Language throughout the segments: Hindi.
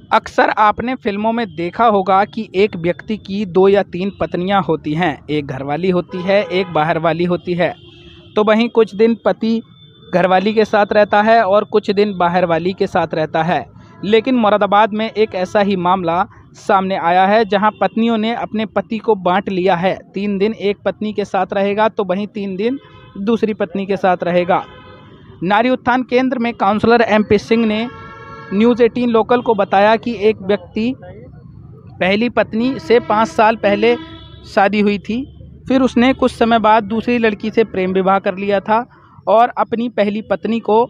अक्सर आपने फिल्मों में देखा होगा कि एक व्यक्ति की 2 या 3 पत्नियां होती हैं। एक घरवाली होती है, एक बाहर वाली होती है। तो वहीं कुछ दिन पति घरवाली के साथ रहता है और कुछ दिन बाहर वाली के साथ रहता है। लेकिन मुरादाबाद में एक ऐसा ही मामला सामने आया है जहां पत्नियों ने अपने पति को बांट लिया है। 3 दिन एक पत्नी के साथ रहेगा तो वहीं 3 दिन दूसरी पत्नी के साथ रहेगा। नारी उत्थान केंद्र में काउंसलर MP सिंह ने न्यूज़ 18 लोकल को बताया कि एक व्यक्ति पहली पत्नी से 5 साल पहले शादी हुई थी। फिर उसने कुछ समय बाद दूसरी लड़की से प्रेम विवाह कर लिया था और अपनी पहली पत्नी को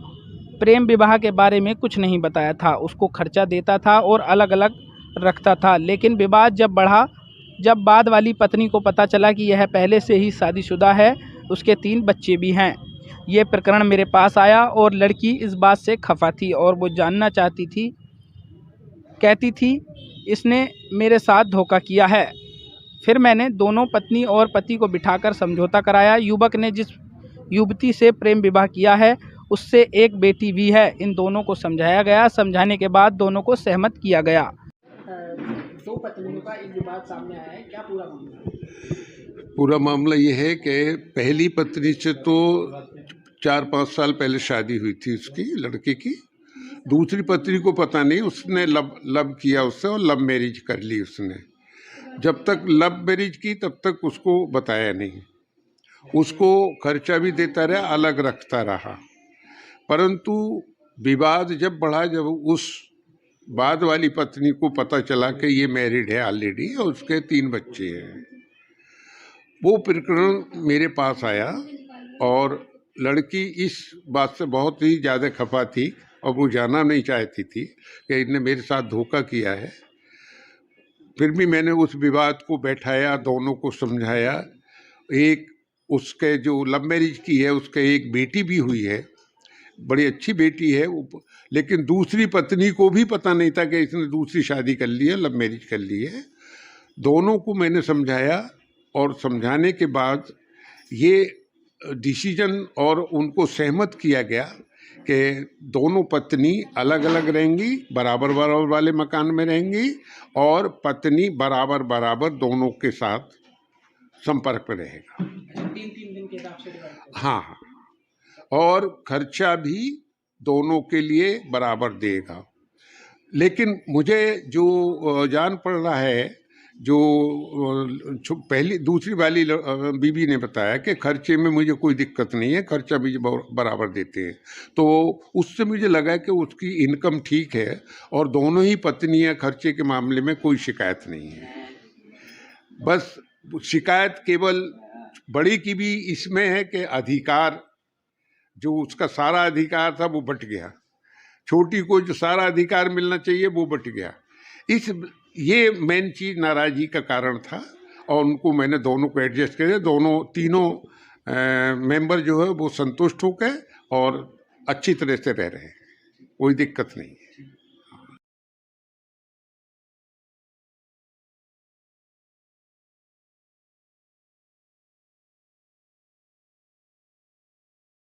प्रेम विवाह के बारे में कुछ नहीं बताया था। उसको खर्चा देता था और अलग अलग रखता था। लेकिन विवाद जब बढ़ा, जब बाद वाली पत्नी को पता चला कि यह पहले से ही शादीशुदा है, उसके 3 बच्चे भी हैं। ये प्रकरण मेरे पास आया और लड़की इस बात से खफा थी और वो जानना चाहती थी। कहती थी इसने मेरे साथ धोखा किया है। फिर मैंने दोनों पत्नी और पति को बिठाकर समझौता कराया। युवक ने जिस युवती से प्रेम विवाह किया है उससे एक बेटी भी है। इन दोनों को समझाया गया। समझाने के बाद दोनों को सहमत किया गया। 2 पत्नियों का एक विवाद सामने आया है, क्या पूरा मामला? पूरा मामला ये है कि पहली पत्नी से तो 4-5 साल पहले शादी हुई थी उसकी लड़के की। दूसरी पत्नी को पता नहीं, उसने लब किया उससे और लव मैरिज कर ली उसने। जब तक लव मैरिज की तब तक उसको बताया नहीं। उसको खर्चा भी देता रहा, अलग रखता रहा। परंतु विवाद जब बढ़ा, जब उस बाद वाली पत्नी को पता चला कि ये मैरिड है ऑलरेडी और उसके 3 बच्चे हैं, वो प्रकरण मेरे पास आया और लड़की इस बात से बहुत ही ज़्यादा खफा थी और वो जानना नहीं चाहती थी कि इन्हें मेरे साथ धोखा किया है। फिर भी मैंने उस विवाद को बैठाया, दोनों को समझाया। एक उसके जो लव मैरिज की है उसके एक बेटी भी हुई है, बड़ी अच्छी बेटी है। लेकिन दूसरी पत्नी को भी पता नहीं था कि इसने दूसरी शादी कर ली है, लव मैरिज कर ली है। दोनों को मैंने समझाया और समझाने के बाद ये डिसीजन और उनको सहमत किया गया कि दोनों पत्नी अलग अलग रहेंगी, बराबर बराबर वाले मकान में रहेंगी और पत्नी बराबर बराबर दोनों के साथ संपर्क में रहेगा। 3-3 दिन के हिसाब से? हाँ, और खर्चा भी दोनों के लिए बराबर देगा। लेकिन मुझे जो जान पड़ रहा है, जो पहली दूसरी वाली बीबी ने बताया कि खर्चे में मुझे कोई दिक्कत नहीं है, खर्चा भी बराबर देते हैं। तो उससे मुझे लगा कि उसकी इनकम ठीक है और दोनों ही पत्नियां खर्चे के मामले में कोई शिकायत नहीं है। बस शिकायत केवल बड़ी की भी इसमें है कि अधिकार, जो उसका सारा अधिकार था वो बट गया। छोटी को जो सारा अधिकार मिलना चाहिए वो बट गया। ये मेन चीज नाराजगी का कारण था और उनको मैंने दोनों को एडजस्ट किया। तीनों मेंबर जो है वो संतुष्ट हो गए और अच्छी तरह से रह रहे हैं, कोई दिक्कत नहीं है।